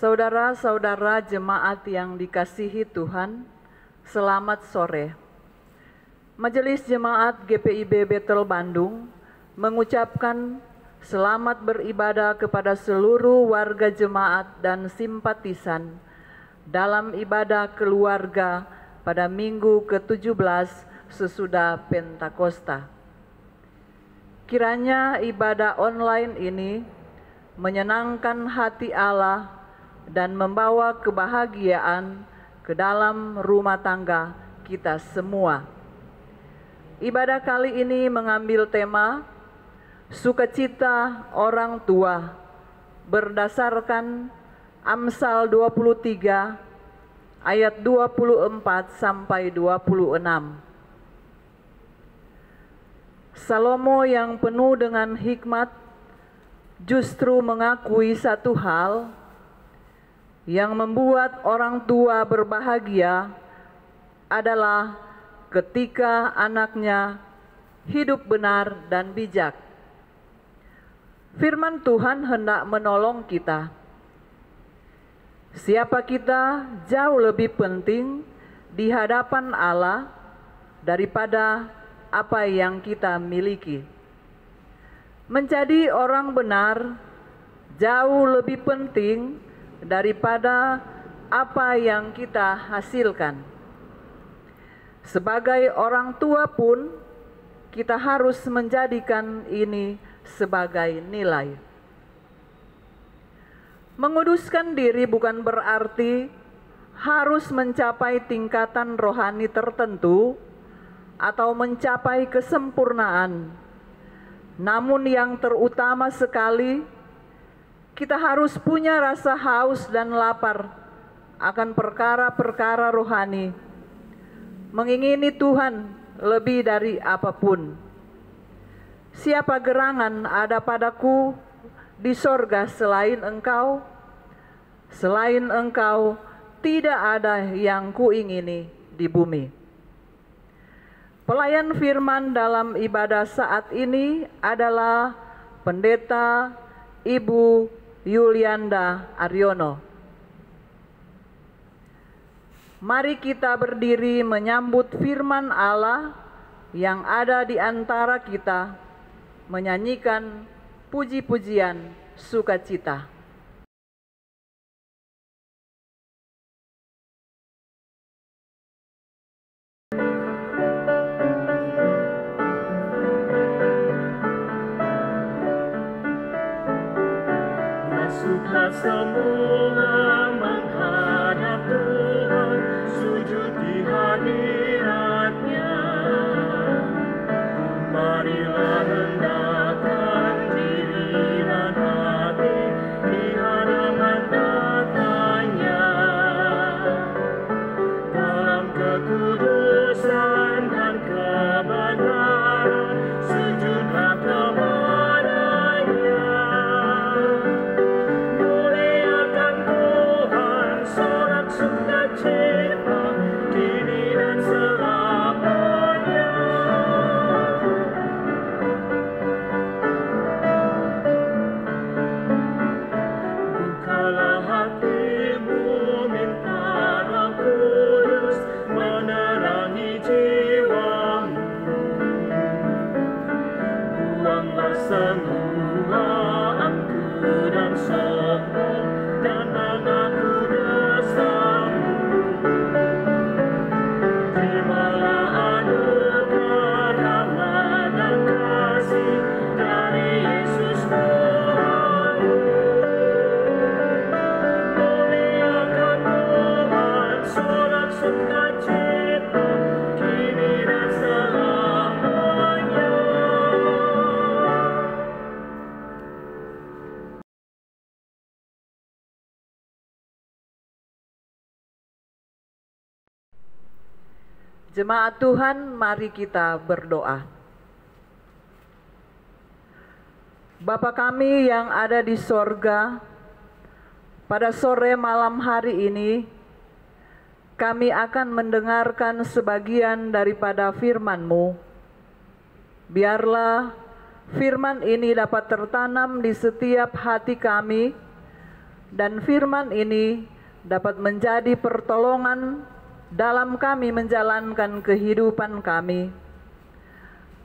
Saudara-saudara jemaat yang dikasihi Tuhan, selamat sore. Majelis Jemaat GPIB Bethel Bandung mengucapkan selamat beribadah kepada seluruh warga jemaat dan simpatisan dalam ibadah keluarga pada minggu ke-17 sesudah Pentakosta. Kiranya ibadah online ini menyenangkan hati Allah dan membawa kebahagiaan ke dalam rumah tangga kita semua. Ibadah kali ini mengambil tema sukacita orang tua berdasarkan Amsal 23 ayat 24 sampai 26. Salomo yang penuh dengan hikmat justru mengakui satu hal yang membuat orang tua berbahagia adalah ketika anaknya hidup benar dan bijak. Firman Tuhan hendak menolong kita. Siapa kita jauh lebih penting di hadapan Allah daripada apa yang kita miliki. Menjadi orang benar jauh lebih penting daripada apa yang kita hasilkan. Sebagai orang tua pun, kita harus menjadikan ini sebagai nilai. Menguduskan diri bukan berarti harus mencapai tingkatan rohani tertentu atau mencapai kesempurnaan. Namun yang terutama sekali, kita harus punya rasa haus dan lapar akan perkara-perkara rohani, mengingini Tuhan lebih dari apapun. Siapa gerangan ada padaku di sorga selain Engkau? Selain Engkau tidak ada yang kuingini di bumi. Pelayan firman dalam ibadah saat ini adalah Pendeta Ibu Yulianda Aryono. Mari kita berdiri menyambut firman Allah yang ada di antara kita, menyanyikan puji-pujian sukacita. Masuklah semua menghadap Tuhan, sujud di hadirat-Nya. Marilah rendahkan diri dan hati di hadapan tatanya. Dalam kekudusan dan kebenaran, sujudlah kepada-Nya. Muliakan Tuhan, sorak sukacita, kini dan selamanya. Bukalah hatimu, minta Roh Kudus menerangi jiwamu. Buanglah semua angku dan sombong dan mengaku dosamu. Terimalah anugerah rahmat dan kasih dari Yesus Tuhanmu. Muliakan Tuhan, sorak sukacita, kini dan selamanya. Jemaat Tuhan, mari kita berdoa. Bapa kami yang ada di sorga, pada sore malam hari ini, kami akan mendengarkan sebagian daripada firman-Mu. Biarlah firman ini dapat tertanam di setiap hati kami, dan firman ini dapat menjadi pertolongan dalam kami menjalankan kehidupan kami.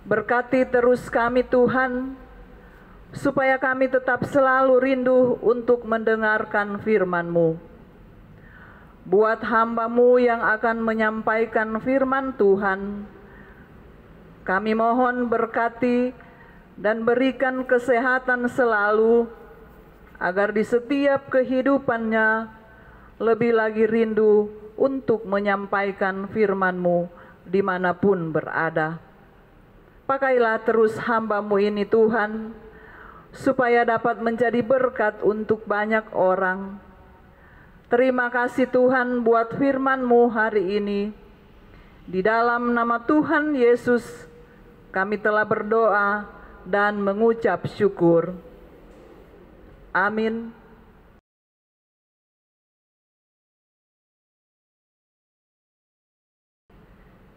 Berkati terus kami Tuhan, supaya kami tetap selalu rindu untuk mendengarkan firman-Mu. Buat hamba-Mu yang akan menyampaikan firman Tuhan, kami mohon berkati dan berikan kesehatan selalu, agar di setiap kehidupannya lebih lagi rindu untuk menyampaikan firman-Mu dimanapun berada. Pakailah terus hamba-Mu ini Tuhan, supaya dapat menjadi berkat untuk banyak orang. Terima kasih Tuhan buat firman-Mu hari ini. Di dalam nama Tuhan Yesus, kami telah berdoa dan mengucap syukur. Amin.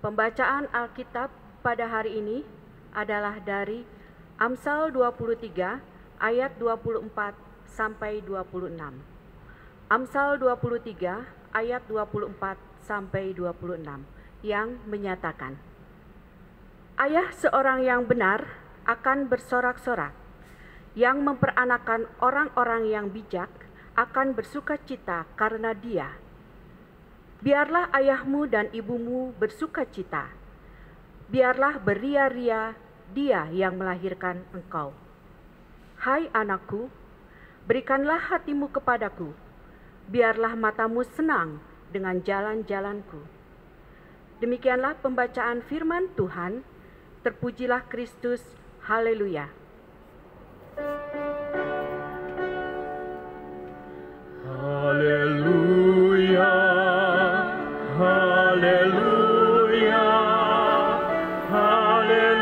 Pembacaan Alkitab pada hari ini adalah dari Amsal 23 ayat 24 sampai 26. Amsal 23 ayat 24 sampai 26 yang menyatakan, ayah seorang yang benar akan bersorak-sorak, yang memperanakan orang-orang yang bijak akan bersukacita karena dia. Biarlah ayahmu dan ibumu bersukacita, biarlah beria-ria dia yang melahirkan engkau. Hai anakku, berikanlah hatimu kepadaku, biarlah matamu senang dengan jalan-jalanku. Demikianlah pembacaan firman Tuhan. Terpujilah Kristus. Haleluya. Haleluya, haleluya, haleluya.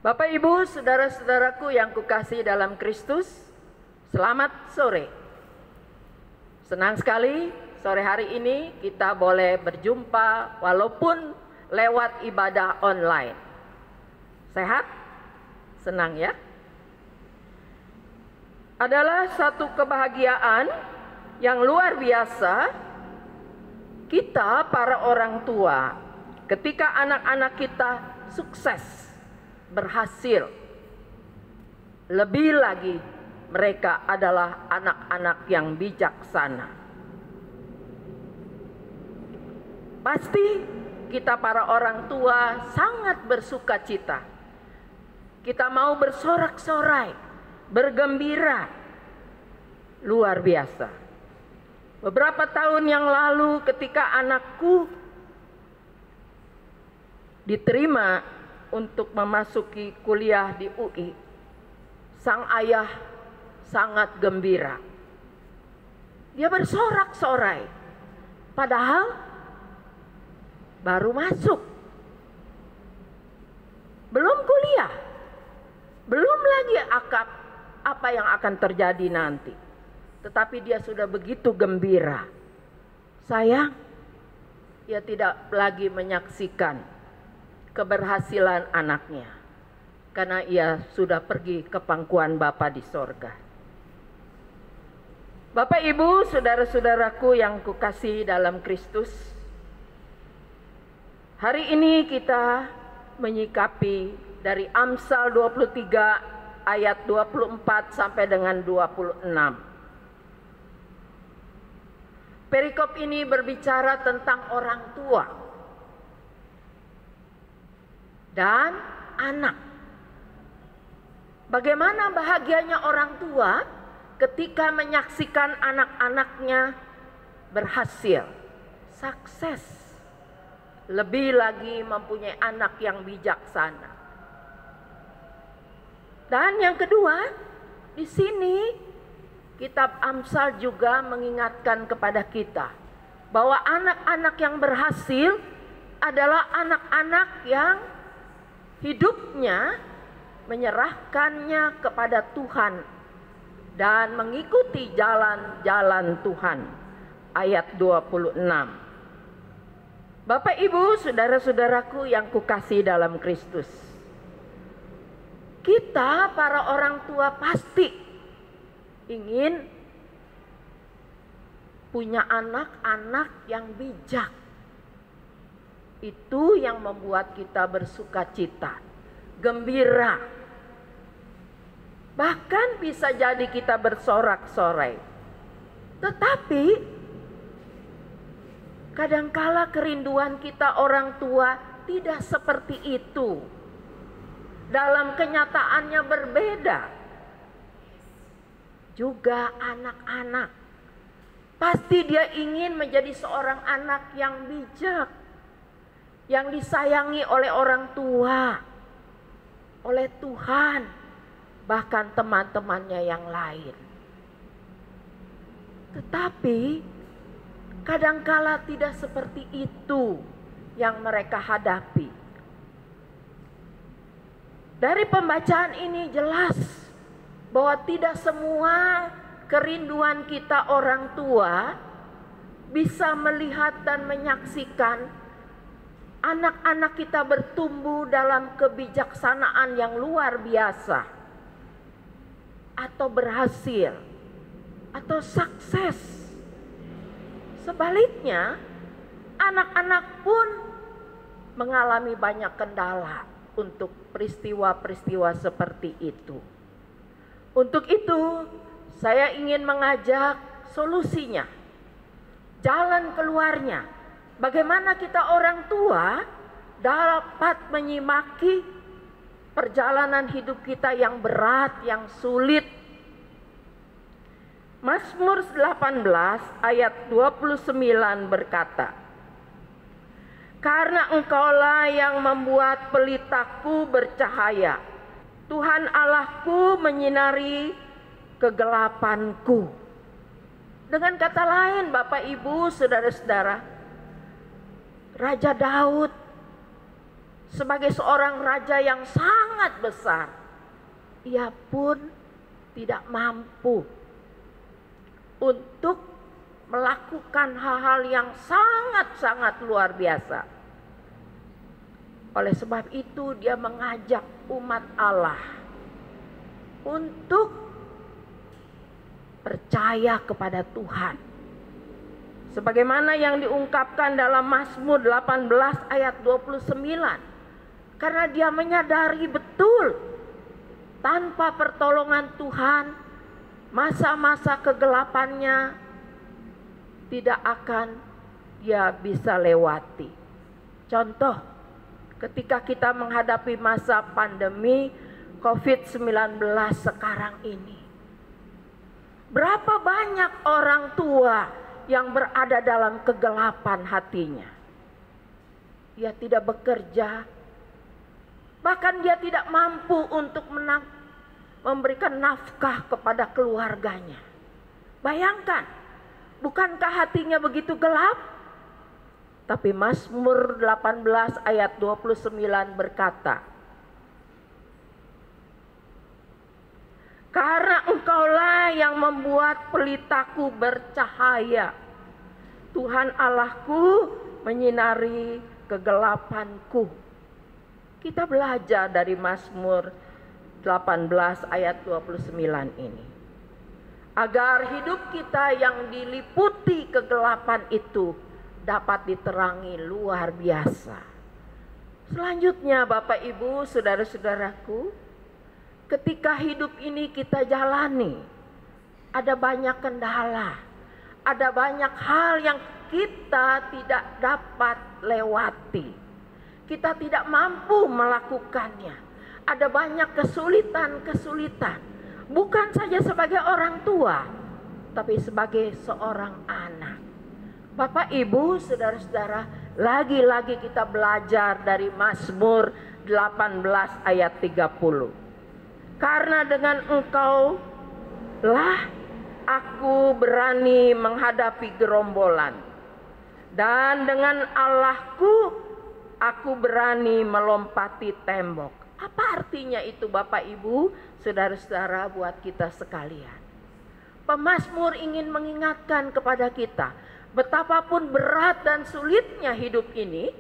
Bapak, Ibu, saudara-saudaraku yang kukasihi dalam Kristus, selamat sore. Senang sekali sore hari ini kita boleh berjumpa walaupun lewat ibadah online. Sehat? Senang ya? Adalah satu kebahagiaan yang luar biasa kita para orang tua ketika anak-anak kita sukses, berhasil. Lebih lagi mereka adalah anak-anak yang bijaksana. Pasti kita para orang tua sangat bersukacita. Kita mau bersorak-sorai, bergembira. Luar biasa. Beberapa tahun yang lalu ketika anakku diterima untuk memasuki kuliah di UI, sang ayah sangat gembira. Dia bersorak-sorai, padahal baru masuk, belum kuliah, belum lagi apa yang akan terjadi nanti. Tetapi dia sudah begitu gembira. Sayang, ia tidak lagi menyaksikan keberhasilan anaknya, karena ia sudah pergi ke pangkuan Bapa di sorga. Bapak, Ibu, saudara-saudaraku yang kukasihi dalam Kristus, hari ini kita menyikapi dari Amsal 23 ayat 24 sampai dengan 26. Perikop ini berbicara tentang orang tua dan anak. Bagaimana bahagianya orang tua ketika menyaksikan anak-anaknya berhasil, sukses, lebih lagi mempunyai anak yang bijaksana. Dan yang kedua, di sini kitab Amsal juga mengingatkan kepada kita bahwa anak-anak yang berhasil adalah anak-anak yang hidupnya menyerahkannya kepada Tuhan dan mengikuti jalan-jalan Tuhan. Ayat 26. Bapak Ibu, saudara-saudaraku yang kukasihi dalam Kristus. Kita para orang tua pasti ingin punya anak-anak yang bijak. Itu yang membuat kita bersukacita, gembira. Bahkan bisa jadi kita bersorak-sorai. Tetapi kadangkala kerinduan kita orang tua tidak seperti itu. Dalam kenyataannya berbeda. Juga anak-anak. Pasti dia ingin menjadi seorang anak yang bijak. Yang disayangi oleh orang tua. Oleh Tuhan. Bahkan teman-temannya yang lain. Tetapi kadangkala tidak seperti itu yang mereka hadapi. Dari pembacaan ini jelas bahwa tidak semua kerinduan kita orang tua bisa melihat dan menyaksikan anak-anak kita bertumbuh dalam kebijaksanaan yang luar biasa, atau berhasil, atau sukses. Sebaliknya, anak-anak pun mengalami banyak kendala untuk peristiwa-peristiwa seperti itu. Untuk itu, saya ingin mengajak solusinya, jalan keluarnya. Bagaimana kita orang tua dapat menyimaki perjalanan hidup kita yang berat, yang sulit. Mazmur 18 ayat 29 berkata, "Karena Engkaulah yang membuat pelitaku bercahaya, Tuhan Allahku menyinari kegelapanku." Dengan kata lain, Bapak Ibu, saudara-saudara, Raja Daud sebagai seorang raja yang sangat besar, ia pun tidak mampu untuk melakukan hal-hal yang sangat-sangat luar biasa. Oleh sebab itu dia mengajak umat Allah untuk percaya kepada Tuhan. Sebagaimana yang diungkapkan dalam Mazmur 18 ayat 29. Karena dia menyadari betul tanpa pertolongan Tuhan, masa-masa kegelapannya tidak akan dia bisa lewati. Contoh, ketika kita menghadapi masa pandemi COVID-19 sekarang ini, berapa banyak orang tua yang berada dalam kegelapan hatinya. Dia tidak bekerja, bahkan dia tidak mampu untuk memberikan nafkah kepada keluarganya. Bayangkan, bukankah hatinya begitu gelap? Tapi Mazmur 18 ayat 29 berkata, "Karena Engkaulah yang membuat pelitaku bercahaya, Tuhan Allahku menyinari kegelapanku." Kita belajar dari Mazmur 18 ayat 29 ini. Agar hidup kita yang diliputi kegelapan itu dapat diterangi luar biasa. Selanjutnya Bapak Ibu, saudara-saudaraku, ketika hidup ini kita jalani, ada banyak kendala, ada banyak hal yang kita tidak dapat lewati. Kita tidak mampu melakukannya. Ada banyak kesulitan-kesulitan. Bukan saja sebagai orang tua, tapi sebagai seorang anak. Bapak Ibu, saudara-saudara, lagi-lagi kita belajar dari Mazmur 18 ayat 30. Karena dengan Engkau lah aku berani menghadapi gerombolan, dan dengan Allahku aku berani melompati tembok. Apa artinya itu Bapak Ibu, saudara-saudara, buat kita sekalian? pemazmur ingin mengingatkan kepada kita, betapapun berat dan sulitnya hidup ini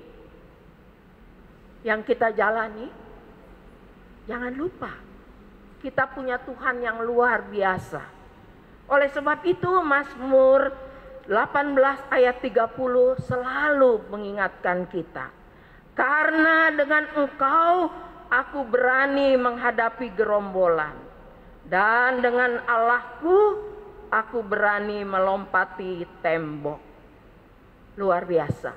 yang kita jalani, jangan lupa kita punya Tuhan yang luar biasa. Oleh sebab itu Mazmur 18 ayat 30 selalu mengingatkan kita. Karena dengan Engkau aku berani menghadapi gerombolan, dan dengan Allahku aku berani melompati tembok. Luar biasa.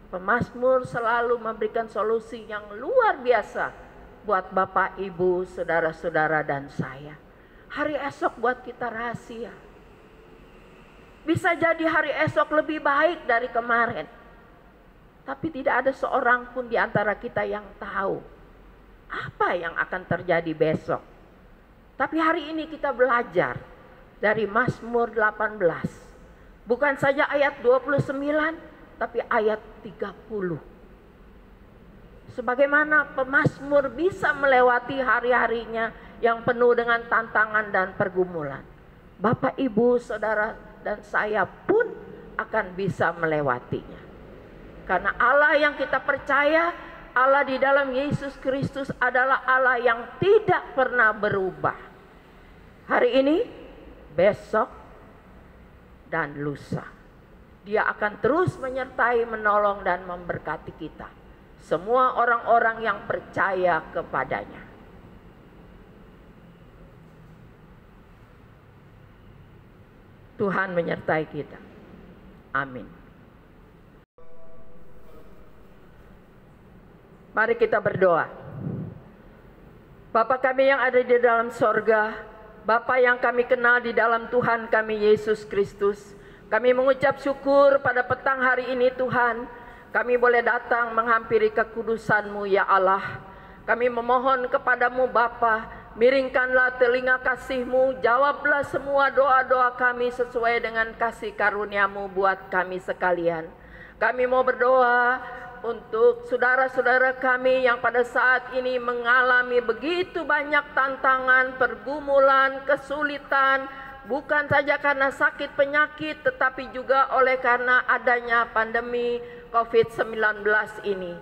Pemazmur selalu memberikan solusi yang luar biasa buat Bapak, Ibu, saudara-saudara dan saya. Hari esok buat kita rahasia. Bisa jadi hari esok lebih baik dari kemarin. Tapi tidak ada seorang pun di antara kita yang tahu apa yang akan terjadi besok. Tapi hari ini kita belajar dari Mazmur 18. Bukan saja ayat 29, tapi ayat 30. Sebagaimana pemazmur bisa melewati hari-harinya yang penuh dengan tantangan dan pergumulan, Bapak, Ibu, saudara dan saya pun akan bisa melewatinya. Karena Allah yang kita percaya, Allah di dalam Yesus Kristus adalah Allah yang tidak pernah berubah. Hari ini, besok, dan lusa. Dia akan terus menyertai, menolong, dan memberkati kita. Semua orang-orang yang percaya kepadanya. Tuhan menyertai kita. Amin. Mari kita berdoa. Bapa kami yang ada di dalam sorga, Bapa yang kami kenal di dalam Tuhan kami Yesus Kristus, kami mengucap syukur pada petang hari ini Tuhan, kami boleh datang menghampiri kekudusan-Mu ya Allah. Kami memohon kepadamu Bapa, miringkanlah telinga kasih-Mu, jawablah semua doa-doa kami sesuai dengan kasih karunia-Mu buat kami sekalian. Kami mau berdoa untuk saudara-saudara kami yang pada saat ini mengalami begitu banyak tantangan, pergumulan, kesulitan, bukan saja karena sakit penyakit, tetapi juga oleh karena adanya pandemi COVID-19 ini.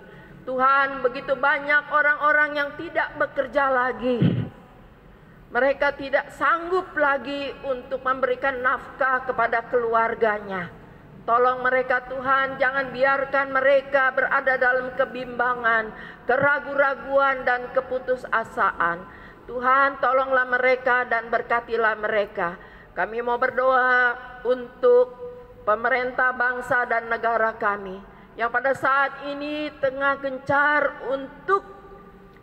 Tuhan, begitu banyak orang-orang yang tidak bekerja lagi. Mereka tidak sanggup lagi untuk memberikan nafkah kepada keluarganya. Tolong mereka Tuhan, jangan biarkan mereka berada dalam kebimbangan, keraguan-raguan dan keputusasaan. Tuhan, tolonglah mereka dan berkatilah mereka. Kami mau berdoa untuk pemerintah bangsa dan negara kami yang pada saat ini tengah gencar untuk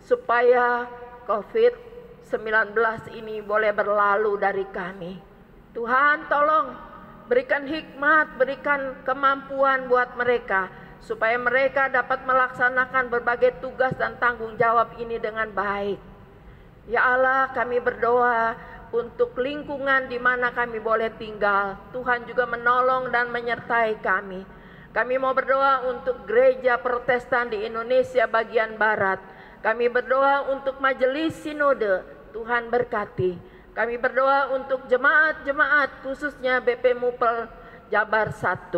supaya COVID-19 ini boleh berlalu dari kami. Tuhan, tolong berikan hikmat, berikan kemampuan buat mereka supaya mereka dapat melaksanakan berbagai tugas dan tanggung jawab ini dengan baik. Ya Allah, kami berdoa untuk lingkungan di mana kami boleh tinggal. Tuhan juga menolong dan menyertai kami. Kami mau berdoa untuk gereja Protestan di Indonesia bagian Barat. Kami berdoa untuk majelis sinode. Tuhan berkati. Kami berdoa untuk jemaat-jemaat khususnya BP Mupel Jabar 1.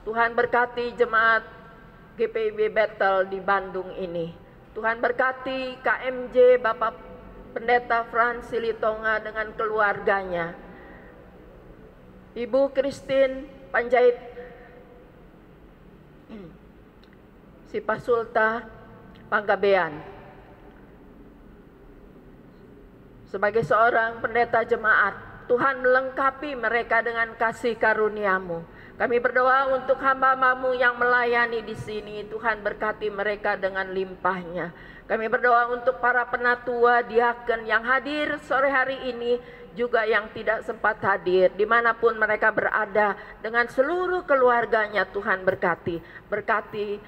Tuhan berkati jemaat GPIB Bethel di Bandung ini. Tuhan berkati KMJ Bapak Pendeta Frans Silitonga dengan keluarganya. Ibu Christine Panjait Sipasulta Panggabean. Sebagai seorang pendeta jemaat, Tuhan melengkapi mereka dengan kasih karunia-Mu. Kami berdoa untuk hamba-Mu yang melayani di sini. Tuhan berkati mereka dengan limpahnya. Kami berdoa untuk para penatua, diaken yang hadir sore hari ini, juga yang tidak sempat hadir, dimanapun mereka berada, dengan seluruh keluarganya. Tuhan berkati. Berkati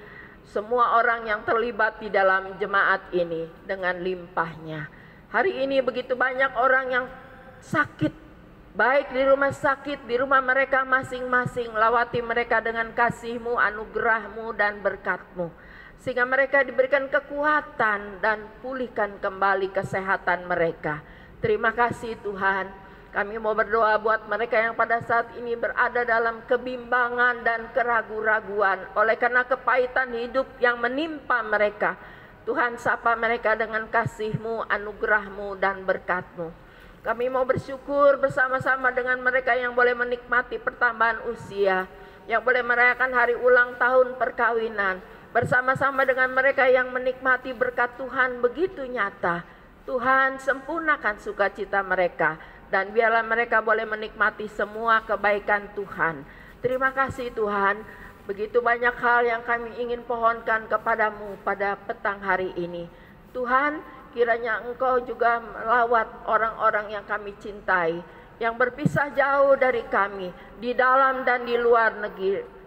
semua orang yang terlibat di dalam jemaat ini dengan limpahnya. Hari ini begitu banyak orang yang sakit, baik di rumah sakit, di rumah mereka masing-masing. Lawati mereka dengan kasih-Mu, anugerah-Mu, dan berkat-Mu, sehingga mereka diberikan kekuatan dan pulihkan kembali kesehatan mereka. Terima kasih Tuhan. Kami mau berdoa buat mereka yang pada saat ini berada dalam kebimbangan dan keraguan-raguan oleh karena kepahitan hidup yang menimpa mereka. Tuhan, sapa mereka dengan kasih-Mu, anugerah-Mu, dan berkat-Mu. Kami mau bersyukur bersama-sama dengan mereka yang boleh menikmati pertambahan usia, yang boleh merayakan hari ulang tahun perkawinan, bersama-sama dengan mereka yang menikmati berkat Tuhan begitu nyata. Tuhan, sempurnakan sukacita mereka, dan biarlah mereka boleh menikmati semua kebaikan Tuhan. Terima kasih Tuhan, begitu banyak hal yang kami ingin pohonkan kepadamu pada petang hari ini. Tuhan, kiranya Engkau juga melawat orang-orang yang kami cintai, yang berpisah jauh dari kami, di dalam dan di luar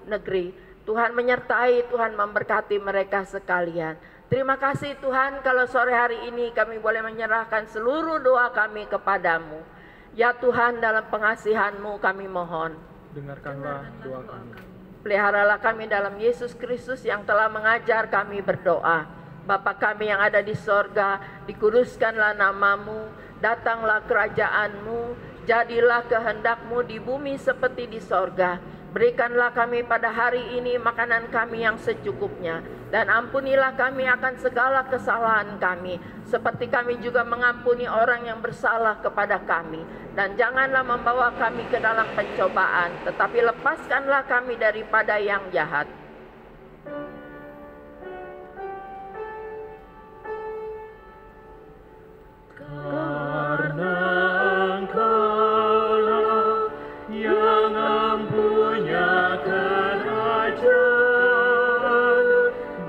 negeri. Tuhan menyertai, Tuhan memberkati mereka sekalian. Terima kasih Tuhan, kalau sore hari ini kami boleh menyerahkan seluruh doa kami kepadamu. Ya Tuhan, dalam pengasihan-Mu kami mohon, Dengarkanlah doa kami. peliharalah kami dalam Yesus Kristus yang telah mengajar kami berdoa. Bapa kami yang ada di sorga, dikuduskanlah nama-Mu, datanglah kerajaan-Mu, jadilah kehendak-Mu di bumi seperti di sorga. Berikanlah kami pada hari ini makanan kami yang secukupnya, dan ampunilah kami akan segala kesalahan kami, seperti kami juga mengampuni orang yang bersalah kepada kami. Dan janganlah membawa kami ke dalam pencobaan, tetapi lepaskanlah kami daripada yang jahat. Karena Engkaulah yang mempunyai kerajaan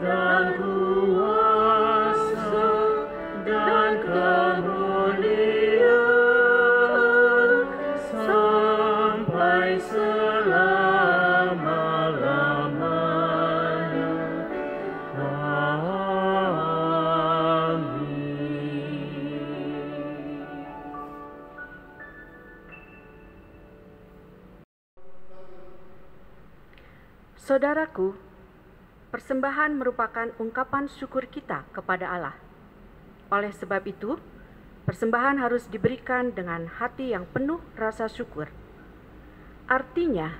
dan kuasa dan kemuliaan sampai selama-lamanya. Saudaraku, persembahan merupakan ungkapan syukur kita kepada Allah. Oleh sebab itu, persembahan harus diberikan dengan hati yang penuh rasa syukur. Artinya,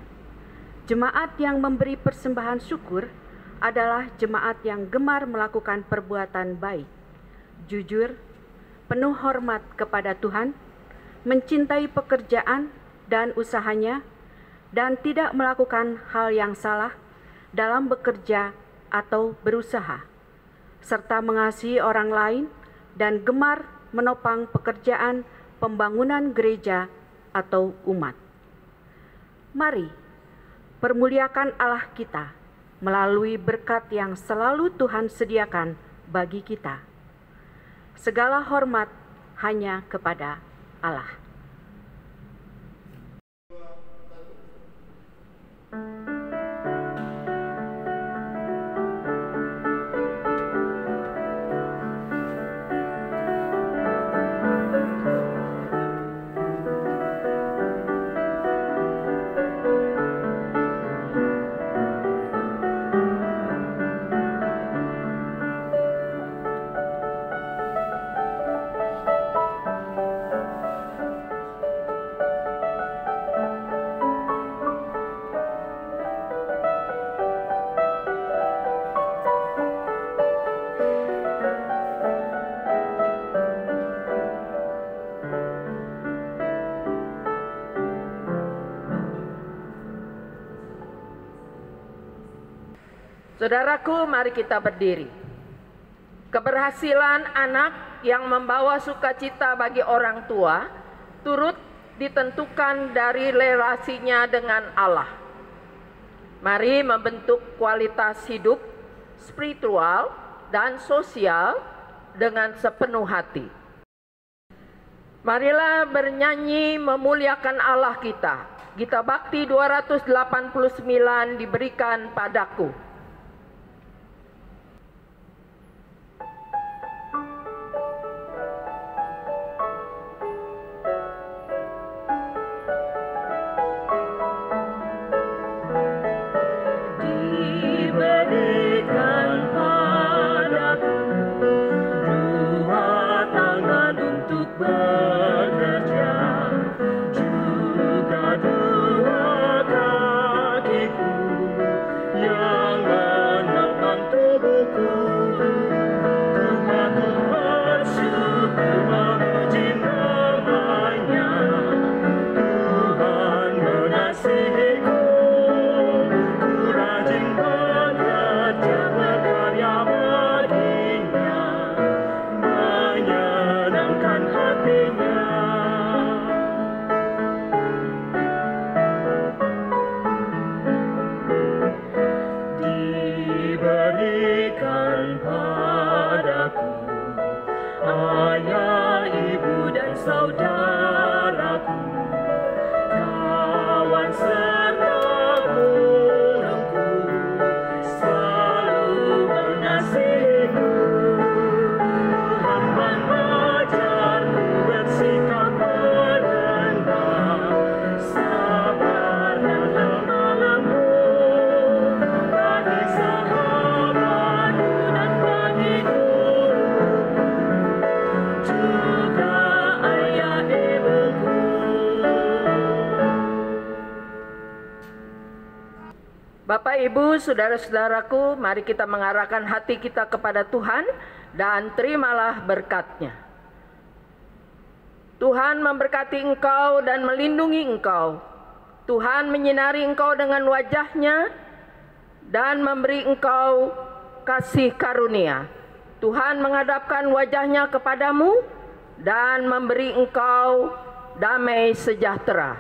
jemaat yang memberi persembahan syukur adalah jemaat yang gemar melakukan perbuatan baik, jujur, penuh hormat kepada Tuhan, mencintai pekerjaan dan usahanya, dan tidak melakukan hal yang salah dalam bekerja atau berusaha, serta mengasihi orang lain dan gemar menopang pekerjaan pembangunan gereja atau umat. Mari permuliakan Allah kita melalui berkat yang selalu Tuhan sediakan bagi kita. Segala hormat hanya kepada Allah. Saudaraku, mari kita berdiri. Keberhasilan anak yang membawa sukacita bagi orang tua turut ditentukan dari relasinya dengan Allah. Mari membentuk kualitas hidup spiritual dan sosial dengan sepenuh hati. Marilah bernyanyi memuliakan Allah kita. Gita Bakti 289 diberikan padaku. Diberikan padaku dua tangan untuk bekerja memuji namanya. Tuhan mengasihiku, ku rajin bekerja berkarya baginya, menyenangkan hatinya. Diberikan padaku ayah, ibu dan saudaraku, kawan serta gurungku, selalu mengasihiku. Tuhan mengajarku bersikap rendah, sabar dan lemah lembut, bagi sahabatku dan bagi guruku, juga ayah ibuku. Bapak, Ibu, saudara-saudaraku, mari kita mengarahkan hati kita kepada Tuhan dan terimalah berkat-Nya. Tuhan memberkati engkau dan melindungi engkau. Tuhan menyinari engkau dengan wajah-Nya dan memberi engkau kasih karunia. Tuhan menghadapkan wajah-Nya kepadamu dan memberi engkau damai sejahtera.